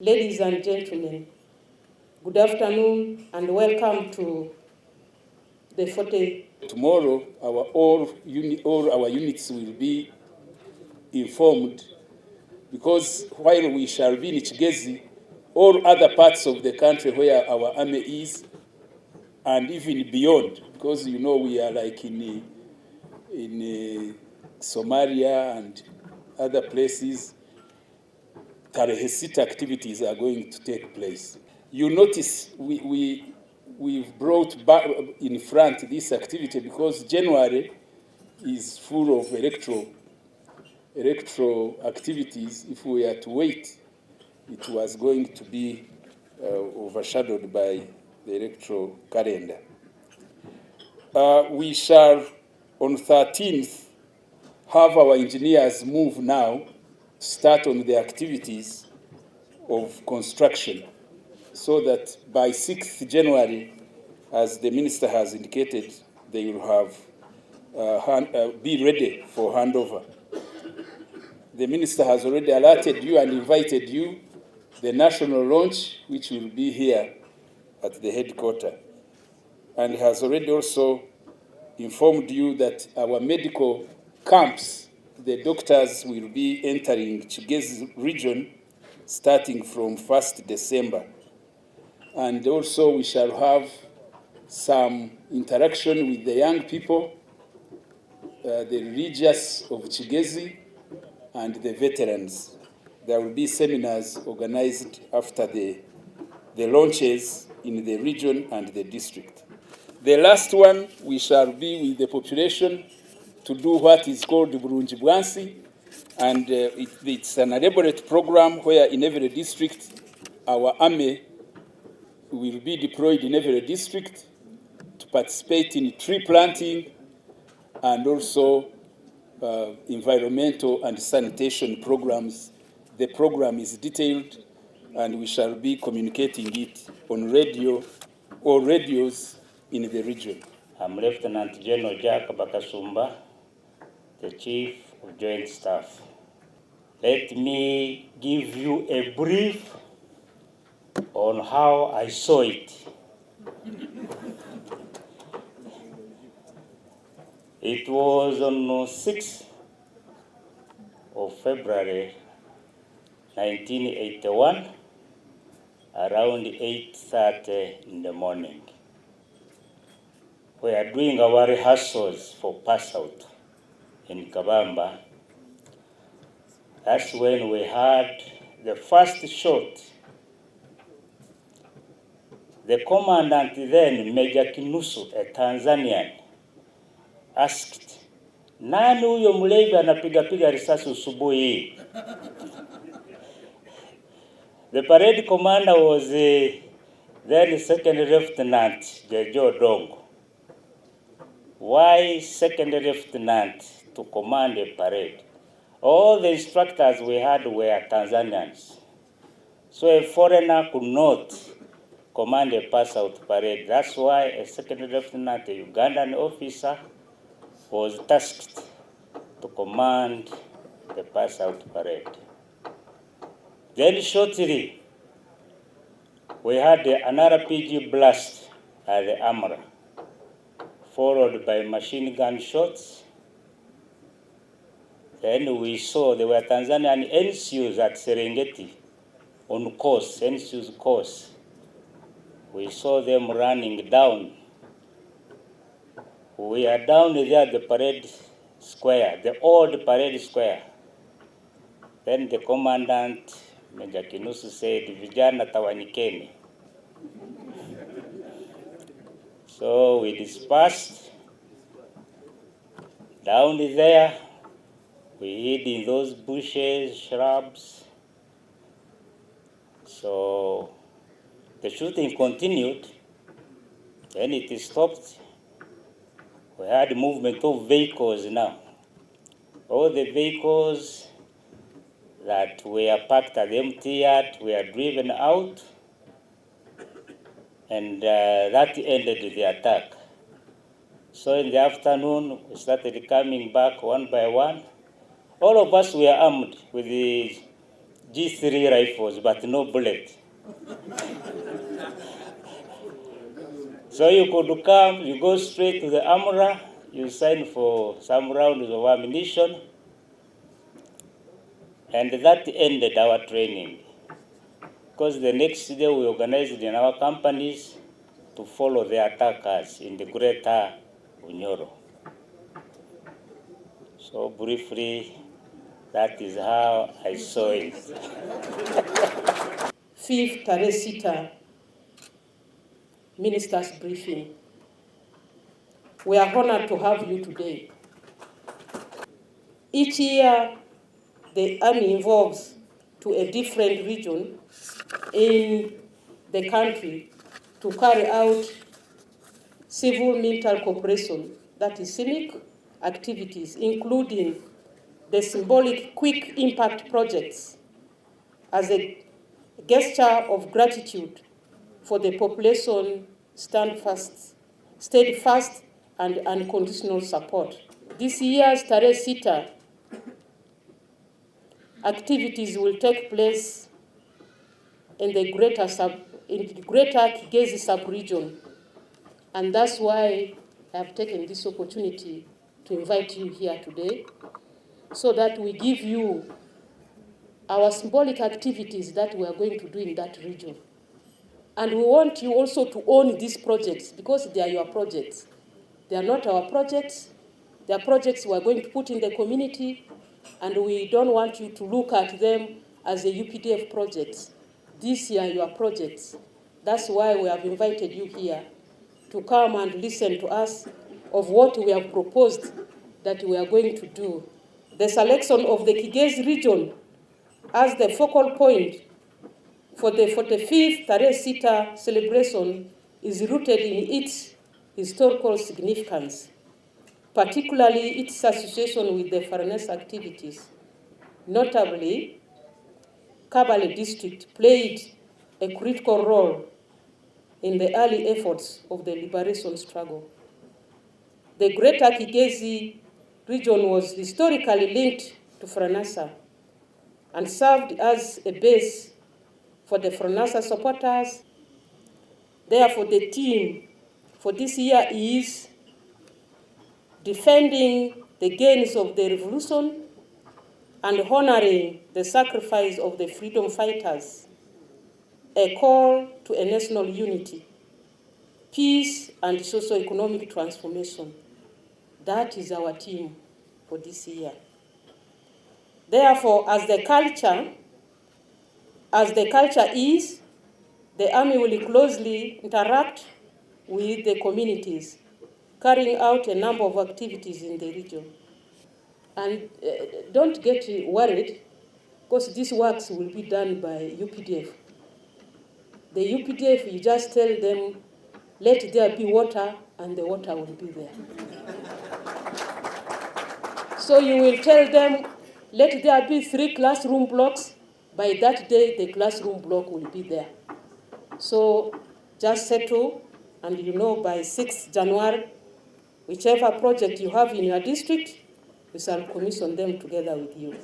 Ladies and gentlemen, good afternoon and welcome to the 40. Tomorrow, all our units will be informed, because while we shall be in Chigezi, all other parts of the country where our army is, and even beyond, because you know we are like in Somalia and other places, Tarehesita activities are going to take place. You notice we've brought back in front this activity because January is full of electoral activities. If we are to wait, it was going to be overshadowed by the electoral calendar. We shall, on 13th, have our engineers move now, start on the activities of construction, so that by 6th January, as the minister has indicated, they will have be ready for handover. The minister has already alerted you and invited you the national launch, which will be here at the headquarters, and has already also informed you that our medical camps, the doctors will be entering Chigezi region starting from 1st December. And also we shall have some interaction with the young people, the religious of Chigezi, and the veterans. There will be seminars organized after the launches in the region and the district. The last one, we shall be with the population to do what is called Burunji Bwansi, and it's an elaborate program where in every district our army will be deployed in every district to participate in tree planting and also environmental and sanitation programs. The program is detailed, and we shall be communicating it on radio or radios in the region. I'm Lieutenant General Jack Bakasumba, the Chief of Joint Staff. Let me give you a brief on how I saw it. It was on 6th of February 1981, around 8:30 in the morning. We are doing our rehearsals for pass out in Kabamba. That's when we had the first shot. The commandant then, Major Kinusu, a Tanzanian, asked, "Nani huyo mlevi anapiga risasi usubuhi?" The parade commander was then Second Lieutenant Jejo Dongo. Why Second Lieutenant to command a parade? All the instructors we had were Tanzanians. So a foreigner could not command a pass-out parade. That's why a Second Lieutenant, a Ugandan officer, was tasked to command the pass-out parade. Then shortly, we had an RPG blast at the Amara, followed by machine gun shots. Then we saw there were Tanzanian NCUs at Serengeti on course, NCU's course. We saw them running down. We are down there at the parade square, the old parade square. Then the commandant, Major Kinusu, said, "Vijana tawanyikeni." So we dispersed down there. We hid in those bushes, shrubs. So the shooting continued. Then it stopped. We had movement of vehicles now. All the vehicles that were parked at the empty yard were driven out, and that ended the attack. So in the afternoon, we started coming back one by one. All of us were armed with the G3 rifles, but no bullet. So you could come, you go straight to the armorer, you sign for some rounds of ammunition, and that ended our training. Because the next day we organized in our companies to follow the attackers in the greater Unyoro. So briefly, that is how I saw it. 5th tarehe 6 ministers briefing. We are honored to have you today. Each year, the Army involves to a different region in the country to carry out civil military cooperation, that is CIMIC activities, including the symbolic quick impact projects as a gesture of gratitude for the population steadfast and unconditional support. This year's Tarehe Sita activities will take place in the greater Kigezi sub-region, and that's why I have taken this opportunity to invite you here today, so that we give you our symbolic activities that we are going to do in that region. And we want you also to own these projects, because they are your projects. They are not our projects. They are projects we are going to put in the community, and we don't want you to look at them as a UPDF projects. These are your projects. That's why we have invited you here to come and listen to us of what we have proposed that we are going to do. The selection of the Kigezi region as the focal point for the 45th Tarehe Sita celebration is rooted in its historical significance, particularly its association with the foreigners' activities. Notably, Kabale district played a critical role in the early efforts of the liberation struggle. The greater Kigezi region was historically linked to Franasa and served as a base for the Franasa supporters. Therefore, the theme for this year is defending the gains of the revolution and honoring the sacrifice of the freedom fighters, a call to a national unity, peace, and socio-economic transformation. That is our theme for this year. Therefore, as the culture is, the Army will closely interact with the communities, carrying out a number of activities in the region. And don't get worried, because these works will be done by UPDF. The UPDF, you just tell them, let there be water, and the water will be there. So you will tell them, let there be 3 classroom blocks. By that day, the classroom block will be there. So just settle, and you know by 6th January, whichever project you have in your district, we shall commission them together with you.